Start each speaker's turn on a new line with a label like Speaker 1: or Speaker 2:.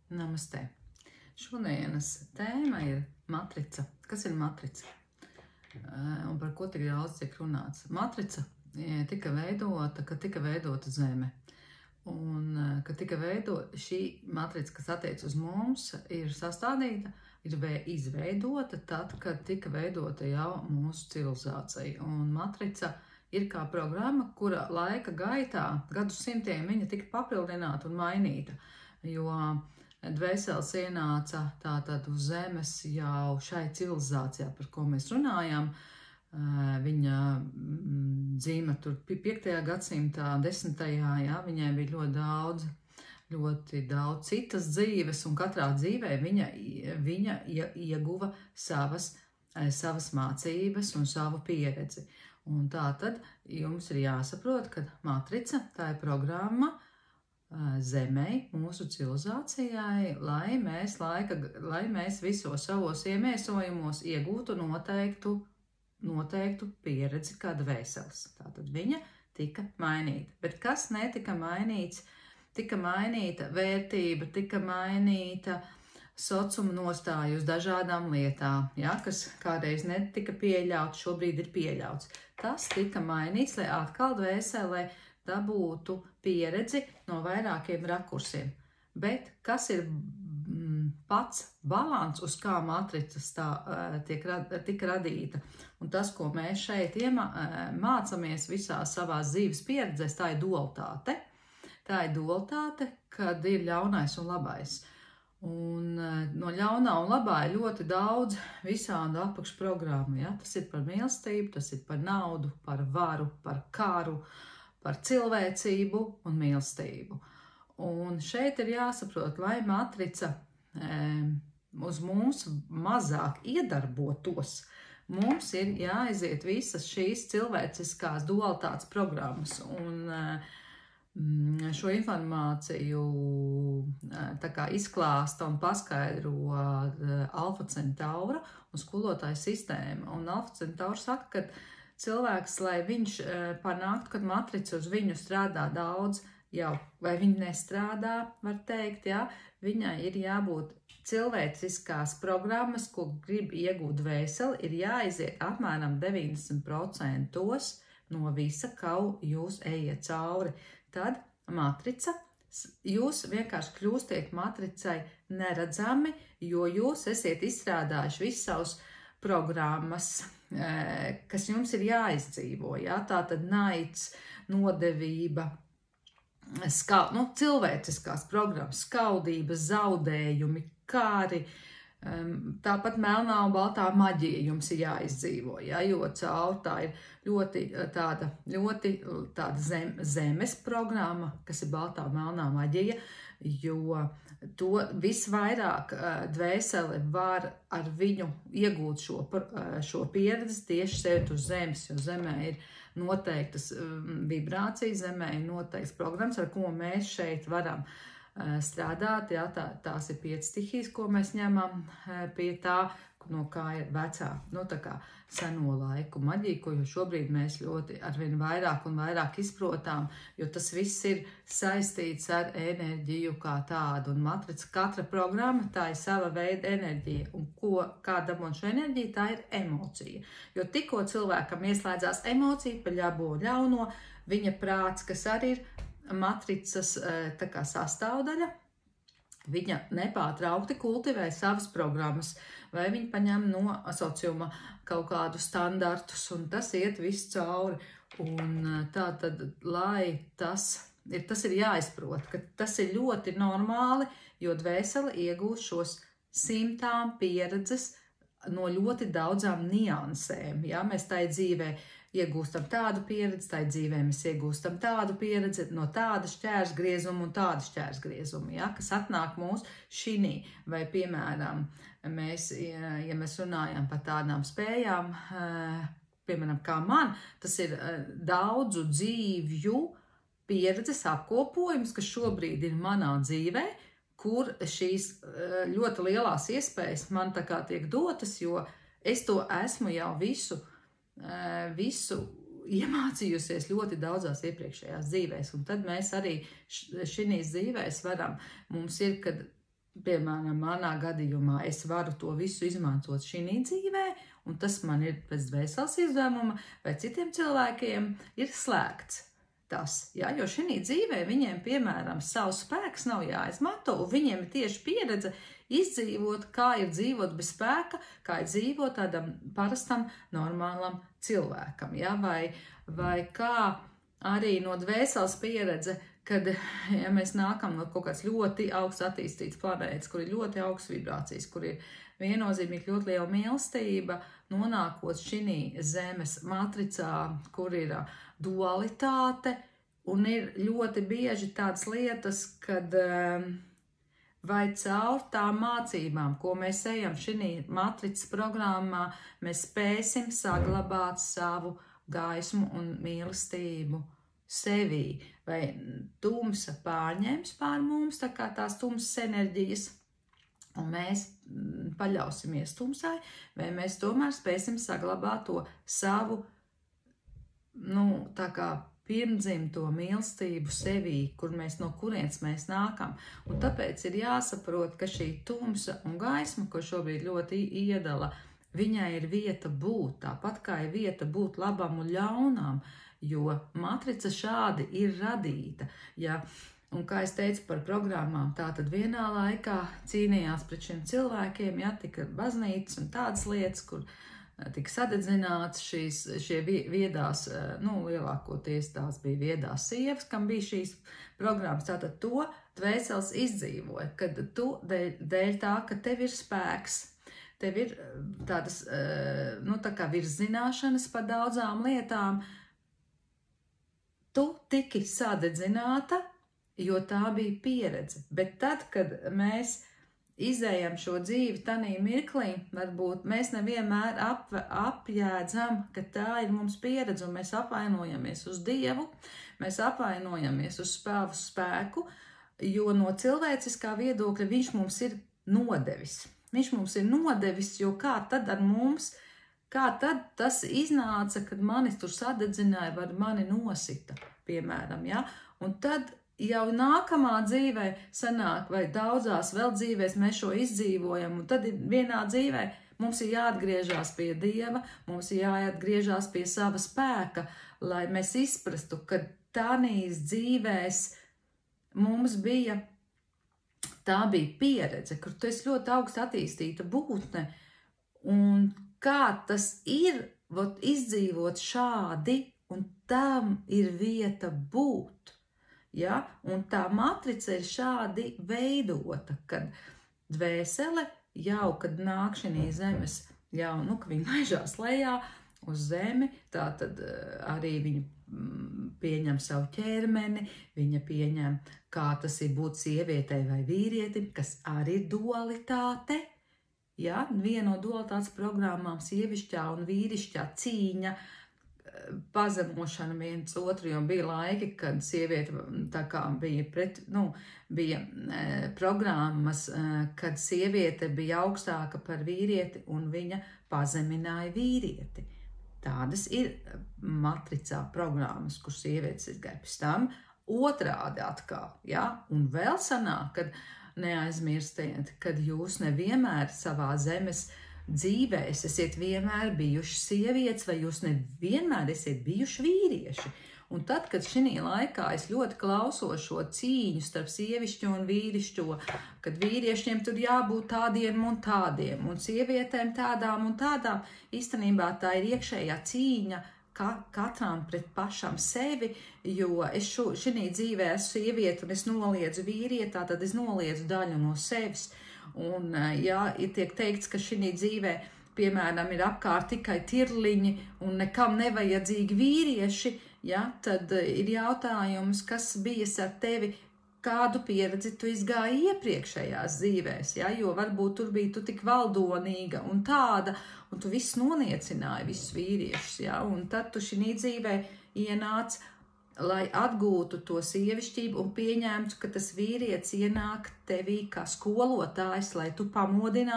Speaker 1: Namaste. Šodienas tēma ir matrica. Kas ir matrica? Un par ko tik daudz tiek runāts? Matrica tika veidota, kad tika veidota Zeme. Un, kad tika veidota šī matrica, kas attiec uz mums, ir sastādīta, ir izveidota tad, kad tika veidota jau mūsu civilizācija. Un matrica ir kā programma, kura laika gaitā, gadsimtiem viņa tika papildināta un mainīta, jo dvēseles ienāca tātad uz Zemes jau šai civilizācijā, par ko mēs runājam. Viņa dzīve tur 5. gadsimtā, 10. Jā, viņai bija ļoti daudz citas dzīves, un katrā dzīvē viņa ieguva savas mācības un savu pieredzi. Un tā tad jums ir jāsaprot, ka matrica tā ir programma Zemei, mūsu civilizācijai, lai mēs visos savos iemiesojumos iegūtu noteiktu pieredzi kā dvēseles. Tātad viņa tika mainīta. Bet kas netika mainīts? Tika mainīta vērtība, tika mainīta sociuma nostāja uz dažādām lietām, ja, kas kādreiz netika pieļauts, šobrīd ir pieļauts. Tas tika mainīts, lai atkal dvēselē dabūtu pieredzi no vairākiem rakursiem. Bet kas ir pats balans, uz kā matricas tika radīta? Un tas, ko mēs šeit mācāmies visās savās dzīves pieredzēs, tā ir dualitāte. Tā ir dualitāte, kad ir ļaunais un labais. Un no ļaunā un labā ir ļoti daudz visādu apakšprogrammu. Ja? Tas ir par mīlestību, tas ir par naudu, par varu, par karu, par cilvēcību un mīlestību. Un šeit ir jāsaprot, lai matrica uz mums mazāk iedarbotos, mums ir jāaiziet visas šīs cilvēciskās dualitātes programmas. Un šo informāciju tā kā izklāsta un paskaidro Alfa Centaura un skolotāja sistēma. Un Alfa Centaura saka, ka cilvēks, lai viņš panāktu, kad matrica uz viņu strādā daudz jau, vai viņa nestrādā, var teikt, jā, viņai ir jābūt cilvēciskās programmas, ko grib iegūt dvēseli, ir jāiziet apmēram 90% no visa, kā jūs ejiet cauri. Tad matrica, jūs vienkārši kļūstiet matricai neredzami, jo jūs esiet izstrādājuši visus savus programmas, kas jums ir jāizdzīvo. Ja? Tā tad naids, nodevība, cilvēciskās programmas, skaudības, zaudējumi, kāri, tāpat melnā un baltā maģija jums ir jāizdzīvo, ja? Jo caur tā ir ļoti tāda zemes programma, kas ir baltā un melnā maģija, jo to visvairāk dvēsele var ar viņu iegūt šo pieredzi tieši sevi uz zemes, jo zemē ir noteiktas vibrācijas, zemē ir noteikts programmas, ar ko mēs šeit varam strādāt. Jā, tās ir 5 stihijas, ko mēs ņemam pie tā, no kā ir vecā, tā kā seno laiku maģija, ko šobrīd mēs ļoti arvien vairāk un vairāk izprotām, jo tas viss ir saistīts ar enerģiju kā tādu. Un matrica, katra programma, tā ir sava veida enerģija. Un kā dabūt šo enerģiju, tā ir emocija. Jo tikko cilvēkam ieslēdzās emocija par ļabo ļauno, viņa prāts, kas arī ir matricas tā kā sastāvdaļa, viņa nepārtraukti kultivē savas programmas, vai viņa paņem no sociuma kaut kādus standartus, un tas iet viss cauri. Un tā tad, lai tas ir jāizprot, ka tas ir ļoti normāli, jo dvēsele iegūst šos simtām pieredzes no ļoti daudzām niansēm. Ja? Mēs tai dzīvē iegūstam tādu pieredzi, tai dzīvē mēs iegūstam tādu pieredzi no tāda šķērsgriezuma un tāda šķērsgriezuma, ja, kas atnāk mūsu šinī. Vai, piemēram, ja mēs runājam par tādām spējām, piemēram, kā man, tas ir daudzu dzīvju pieredzes apkopojums, kas šobrīd ir manā dzīvē, kur šīs ļoti lielās iespējas man tā kā tiek dotas, jo es to esmu jau visu iemācījusies ļoti daudzās iepriekšējās dzīvēs, un tad mēs arī šīs dzīvēs varam, mums ir, kad piemēram, manā gadījumā es varu to visu izmantot šī dzīvē, un tas man ir pēc dvēseles izdevuma, vai citiem cilvēkiem ir slēgts. Tas, ja, jo šī dzīvē viņiem, piemēram, savs spēks nav jāizmanto, un viņiem ir tieši pieredze izdzīvot, kā ir dzīvot bez spēka, kā ir dzīvot tādam parastam, normālam cilvēkam, ja, vai kā arī no dvēseles pieredze, kad, ja mēs nākam no kaut kāds ļoti augsts attīstīts planētas, kur ir ļoti augsts vibrācijas, kur ir viennozīmīgi ļoti liela mīlestība, nonākot šī zemes matricā, kur ir dualitāte, un ir ļoti bieži tādas lietas, kad vai caur tām mācībām, ko mēs ejam šī matricas programmā, mēs spēsim saglabāt savu gaismu un mīlestību sevī, vai tumsa pārņems pār mums, tā kā tās tumsas enerģijas, un mēs paļausimies tumsai, vai mēs tomēr spēsim saglabāt to savu, tā kā pirmdzimto mīlestību sevī, no kurienes mēs nākam. Un tāpēc ir jāsaprot, ka šī tumsa un gaisma, ko šobrīd ļoti iedala, viņai ir vieta būt, tāpat kā ir vieta būt labam un ļaunām, jo matrica šādi ir radīta. Ja, un kā es teicu par programmām, tātad vienā laikā cīnījās pret šiem cilvēkiem, ja, tika baznīcas un tādas lietas, kur tika sadedzināts šie viedās, lielākoties tās bija viedās sievas, kam bija šīs programmas, tātad to dvēseles izdzīvoja, kad tu dēļ tā, ka tev ir spēks, tev ir tādas, tā kā virszināšanas par daudzām lietām, tu tiki sadedzināta, jo tā bija pieredze, bet tad, kad mēs izējam šo dzīvi tanī mirklī, varbūt mēs nevienmēr apjēdzam, ka tā ir mums pieredze, un mēs apvainojamies uz Dievu, mēs apvainojamies uz savu spēku, jo no cilvēciskā viedokļa viņš mums ir nodevis. Viņš mums ir nodevis, jo kā tad ar mums, kā tad tas iznāca, kad mani tur sadedzināja, vai mani nosita, piemēram, ja? Un tad jau nākamā dzīvē sanāk, vai daudzās vēl dzīvēs mēs šo izdzīvojam, un tad vienā dzīvē mums ir jāatgriežās pie Dieva, mums ir jāatgriežās pie sava spēka, lai mēs izprastu, ka tādīs dzīvēs mums bija, tā bija pieredze, kur tu esi ļoti augstu attīstīta būtne, un kā tas ir izdzīvot šādi, un tam ir vieta būt. Ja? Un tā matrica ir šādi veidota, kad dvēsele jau, kad nāk šī zemes, jau, ka viņa laižās lejā uz zemi, tā tad arī viņa pieņem savu ķermeni, viņa pieņem, kā tas ir būt sievietei vai vīrietim, kas arī ir dualitāte. Ja? Viena no dualitātes programmām sievišķā un vīrišķā cīņa, pazemošana viens otru, jo bija laiki, kad sieviete tā kā bija bija programmas, kad sieviete bija augstāka par vīrieti un viņa pazemināja vīrieti. Tādas ir matricā programmas, kur sievietes izgāja pēc tam otrādi atkal, ja? Un vēl sanāk, kad neaizmirstiet, kad jūs nevienmēr savā zemes dzīvēs esiet vienmēr bijuši sievietes, vai jūs nevienmēr esiet bijuši vīrieši. Un tad, kad šī laikā es ļoti klausos šo cīņu starp sievišķo un vīrišķo, kad vīriešiem tur jābūt tādiem un tādiem, un sievietēm tādām un tādām, īstenībā tā ir iekšējā cīņa katram pret pašam sevi, jo es šī dzīvē esmu sieviete un es noliedzu vīrieti, tad es noliedzu daļu no sevis. Un, ja tiek teikts, ka šī dzīvē, piemēram, ir apkārt tikai tirliņi un nekam nevajadzīgi vīrieši, ja, tad ir jautājums, kas bijis ar tevi, kādu pieredzi tu izgāji iepriekšējās dzīvēs, ja, jo varbūt tur bija tu tik valdonīga un tāda, un tu viss noniecināji, visus vīriešus, ja, un tad tu šī dzīvē ienāc, lai atgūtu to sievišķību un pieņemtu, ka tas vīrietis ienāk tevī kā skolotājs, lai tu pamodinātu